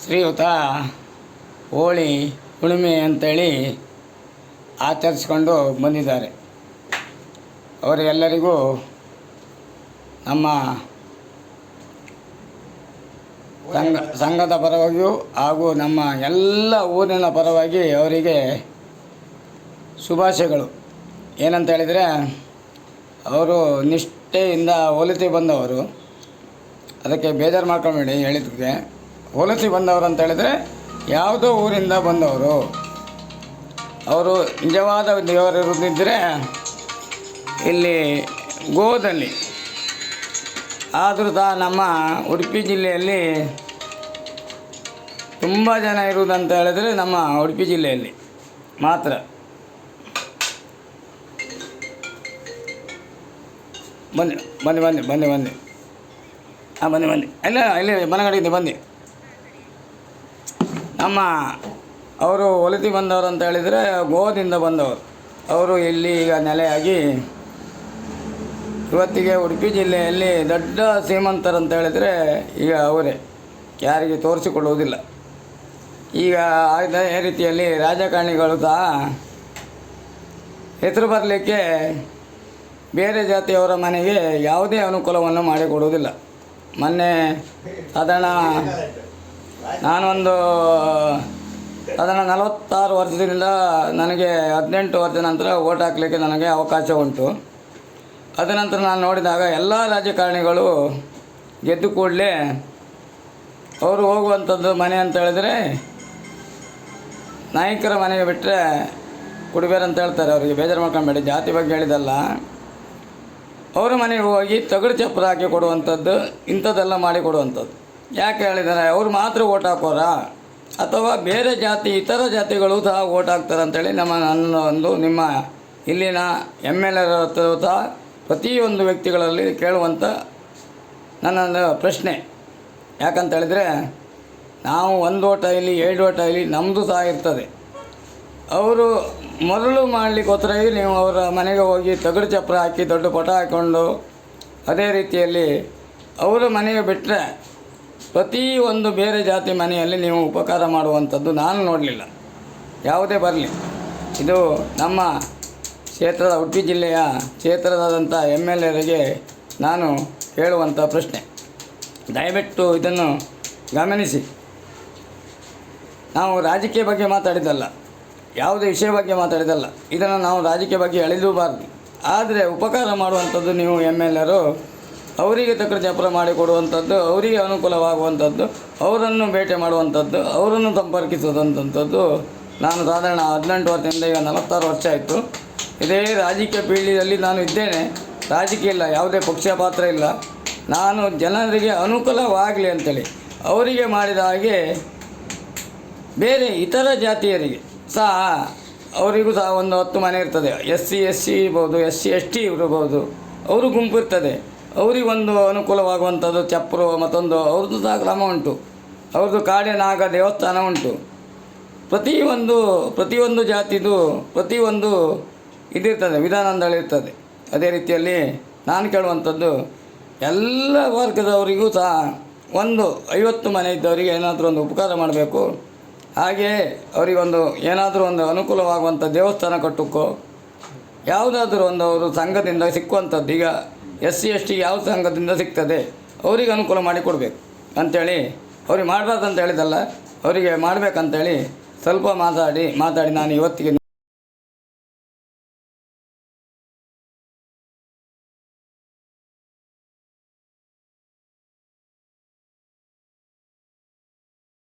ಶ್ರೀಯುತ ಹೋಳಿ ಹುಣ್ಣಿಮೆ ಅಂತೇಳಿ ಆಚರಿಸ್ಕೊಂಡು ಬಂದಿದ್ದಾರೆ. ಅವರೆಲ್ಲರಿಗೂ ನಮ್ಮ ಸಂಘದ ಪರವಾಗಿಯೂ ಹಾಗೂ ನಮ್ಮ ಎಲ್ಲ ಊರಿನ ಪರವಾಗಿ ಅವರಿಗೆ ಶುಭಾಶಯಗಳು. ಏನಂತ ಹೇಳಿದರೆ, ಅವರು ನಿಷ್ಠೆಯಿಂದ ಹೋಲಿಸಿ ಬಂದವರು. ಅದಕ್ಕೆ ಬೇಜಾರು ಮಾಡ್ಕೊಬೇಡಿ ಹೇಳಿದ್ದಕ್ಕೆ. ಹೋಲಿಸಿ ಬಂದವರು ಅಂತ ಹೇಳಿದರೆ ಯಾವುದೋ ಊರಿಂದ ಬಂದವರು. ಅವರು ನಿಜವಾದ ದೇವರಿರುತ್ತಿದ್ದರೆ ಇಲ್ಲಿ ಗೋದಲ್ಲಿ. ಆದರೂ ಸಹ ನಮ್ಮ ಉಡುಪಿ ಜಿಲ್ಲೆಯಲ್ಲಿ ತುಂಬ ಜನ ಇರುವುದಂತ ಹೇಳಿದರೆ ನಮ್ಮ ಉಡುಪಿ ಜಿಲ್ಲೆಯಲ್ಲಿ ಮಾತ್ರ. ಬನ್ನಿ ಬನ್ನಿ ಬನ್ನಿ ಬನ್ನಿ ಬನ್ನಿ ಹಾಂ ಬನ್ನಿ ಬನ್ನಿ ಎಲ್ಲ ಇಲ್ಲಿ ಮನೆಗಡೆಯಿಂದ ಬನ್ನಿ. ನಮ್ಮ ಅವರು ಒಲಿತಿ ಬಂದವರು ಅಂತ ಹೇಳಿದರೆ ಗೋದಿಂದ ಬಂದವರು. ಅವರು ಇಲ್ಲಿ ಈಗ ನೆಲೆಯಾಗಿ ಇವತ್ತಿಗೆ ಉಡುಪಿ ಜಿಲ್ಲೆಯಲ್ಲಿ ದೊಡ್ಡ ಶ್ರೀಮಂತರಂತ ಹೇಳಿದರೆ ಈಗ ಅವರೇ, ಯಾರಿಗೆ ತೋರಿಸಿಕೊಳ್ಳುವುದಿಲ್ಲ. ಈಗ ಅದೇ ರೀತಿಯಲ್ಲಿ ರಾಜಕಾರಣಿಗಳು ಸಹ ಹೆಸರು ಬರಲಿಕ್ಕೆ ಬೇರೆ ಜಾತಿಯವರ ಮನೆಗೆ ಯಾವುದೇ ಅನುಕೂಲವನ್ನು ಮಾಡಿಕೊಡುವುದಿಲ್ಲ. ಮೊನ್ನೆ ಸಾಧಾರಣ ನಾನೊಂದು ಸಾಧಾರಣ 46 ವರ್ಷದಿಂದ ನನಗೆ 18 ವರ್ಷದ ನಂತರ ಓಟ್ ಹಾಕಲಿಕ್ಕೆ ನನಗೆ ಅವಕಾಶ ಉಂಟು. ಅದ ನಂತರ ನಾನು ನೋಡಿದಾಗ ಎಲ್ಲ ರಾಜಕಾರಣಿಗಳು ಗೆದ್ದು ಕೂಡಲೇ ಅವರು ಹೋಗುವಂಥದ್ದು ಮನೆ ಅಂತ ಹೇಳಿದರೆ ನಾಯಕರ ಮನೆಗೆ ಬಿಟ್ಟರೆ ಕುಡಿಬೇರು ಅಂತ ಹೇಳ್ತಾರೆ. ಅವರಿಗೆ ಬೇಜಾರು ಮಾಡ್ಕೊಬೇಡಿ, ಜಾತಿ ಬಗ್ಗೆ ಹೇಳಿದಲ್ಲ. ಅವರ ಮನೆಗೆ ಹೋಗಿ ತಗಡು ಚಪ್ಪರ ಹಾಕಿ ಕೊಡುವಂಥದ್ದು, ಇಂಥದ್ದೆಲ್ಲ ಮಾಡಿ ಕೊಡುವಂಥದ್ದು. ಯಾಕೆ ಹೇಳಿದ್ದಾರೆ, ಅವರು ಮಾತ್ರ ಓಟ್ ಹಾಕೋರಾ ಅಥವಾ ಬೇರೆ ಜಾತಿ ಇತರ ಜಾತಿಗಳು ಸಹ ಓಟ್ ಹಾಕ್ತಾರೆ ಅಂತೇಳಿ ನನ್ನ ಒಂದು ನಿಮ್ಮ ಇಲ್ಲಿನ MLA ಸಹ ಪ್ರತಿಯೊಂದು ವ್ಯಕ್ತಿಗಳಲ್ಲಿ ಕೇಳುವಂಥ ನನ್ನೊಂದು ಪ್ರಶ್ನೆ. ಯಾಕಂತ ಹೇಳಿದರೆ, ನಾವು 1 ಓಟ್ ಆಗಲಿ 2 ಓಟ್ ಆಗಲಿ ನಮ್ಮದು ಸಹ ಇರ್ತದೆ. ಅವರು ಮರಳು ಮಾಡಲಿಕ್ಕೋಸ್ಕರ ನೀವು ಅವರ ಮನೆಗೆ ಹೋಗಿ ತಗಡು ಚಪ್ಪರ ಹಾಕಿ ದೊಡ್ಡ ಪಟ ಹಾಕ್ಕೊಂಡು ಅದೇ ರೀತಿಯಲ್ಲಿ ಅವರ ಮನೆಗೆ ಬಿಟ್ಟರೆ ಪ್ರತಿಯೊಂದು ಬೇರೆ ಜಾತಿ ಮನೆಯಲ್ಲಿ ನೀವು ಉಪಕಾರ ಮಾಡುವಂಥದ್ದು ನಾನು ನೋಡಲಿಲ್ಲ. ಯಾವುದೇ ಬರಲಿ, ಇದು ನಮ್ಮ ಕ್ಷೇತ್ರದ ಉಡುಪಿ ಜಿಲ್ಲೆಯ ಕ್ಷೇತ್ರದಾದಂಥ MLAರಿಗೆ ನಾನು ಹೇಳುವಂಥ ಪ್ರಶ್ನೆ. ದಯವಿಟ್ಟು ಇದನ್ನು ಗಮನಿಸಿ. ನಾವು ರಾಜಕೀಯ ಬಗ್ಗೆ ಮಾತಾಡಿದ್ದಲ್ಲ, ಯಾವುದೇ ವಿಷಯ ಬಗ್ಗೆ ಮಾತಾಡಿದಲ್ಲ. ಇದನ್ನು ನಾವು ರಾಜಕೀಯ ಬಗ್ಗೆ ಎಳೆದೂಬಾರ್ದು. ಆದರೆ ಉಪಕಾರ ಮಾಡುವಂಥದ್ದು ನೀವು MLAರು ಅವರಿಗೆ ತಕ್ಕ ಚಪ್ಪರ ಮಾಡಿಕೊಡುವಂಥದ್ದು, ಅವರಿಗೆ ಅನುಕೂಲವಾಗುವಂಥದ್ದು, ಅವರನ್ನು ಭೇಟಿ ಮಾಡುವಂಥದ್ದು, ಅವರನ್ನು ಸಂಪರ್ಕಿಸುವಂಥದ್ದು. ನಾನು ಸಾಧಾರಣ 18 ವರ್ಷದಿಂದ ಈಗ 46 ವರ್ಷ ಆಯಿತು. ಇದೇ ರಾಜಕೀಯ ಪೀಳಿಗೆಯಲ್ಲಿ ನಾನು ಇದ್ದೇನೆ. ರಾಜಕೀಯ ಇಲ್ಲ, ಯಾವುದೇ ಪಕ್ಷ ಪಾತ್ರ ಇಲ್ಲ. ನಾನು ಜನರಿಗೆ ಅನುಕೂಲವಾಗಲಿ ಅಂತೇಳಿ ಅವರಿಗೆ ಮಾಡಿದ ಹಾಗೆ ಬೇರೆ ಇತರ ಜಾತಿಯರಿಗೆ ಸಹ ಅವರಿಗೂ ಸಹ ಒಂದು 10 ಮನೆ ಇರ್ತದೆ. SC ಇರ್ಬೋದು, SC ಇರ್ಬೋದು, ಅವರು ಗುಂಪು ಇರ್ತದೆ. ಅವರಿಗೊಂದು ಅನುಕೂಲವಾಗುವಂಥದ್ದು ಚಪ್ಪರು ಮತ್ತೊಂದು ಅವ್ರದ್ದು ಸಹ ಕ್ರಮ ಉಂಟು. ಅವ್ರದ್ದು ಕಾಡಿನಾಗ ದೇವಸ್ಥಾನ ಉಂಟು. ಪ್ರತಿಯೊಂದು ಜಾತಿದು ಪ್ರತಿಯೊಂದು ಇದಿರ್ತದೆ, ವಿಧಾನದಲ್ಲಿರ್ತದೆ. ಅದೇ ರೀತಿಯಲ್ಲಿ ನಾನು ಕೇಳುವಂಥದ್ದು, ಎಲ್ಲ ವರ್ಗದವರಿಗೂ ಸಹ ಒಂದು 50 ಮನೆ ಇದ್ದವರಿಗೆ ಏನಾದರೂ ಒಂದು ಉಪಕಾರ ಮಾಡಬೇಕು. ಹಾಗೆ ಅವರಿಗೊಂದು ಏನಾದರೂ ಒಂದು ಅನುಕೂಲವಾಗುವಂಥ ದೇವಸ್ಥಾನ ಕಟ್ಟುಕೋ, ಯಾವುದಾದ್ರೂ ಒಂದು ಅವರು ಸಂಘದಿಂದ ಸಿಕ್ಕುವಂಥದ್ದು. ಈಗ SC ಯಾವ ಸಂಘದಿಂದ ಸಿಗ್ತದೆ ಅವರಿಗೆ ಅನುಕೂಲ ಮಾಡಿ ಕೊಡಬೇಕು ಅಂಥೇಳಿ. ಅವ್ರಿಗೆ ಮಾಡಬಾರ್ದು ಅಂತ ಹೇಳಿದಲ್ಲ, ಅವರಿಗೆ ಮಾಡಬೇಕಂತೇಳಿ ಸ್ವಲ್ಪ ಮಾತಾಡಿ ನಾನು ಇವತ್ತಿಗೆ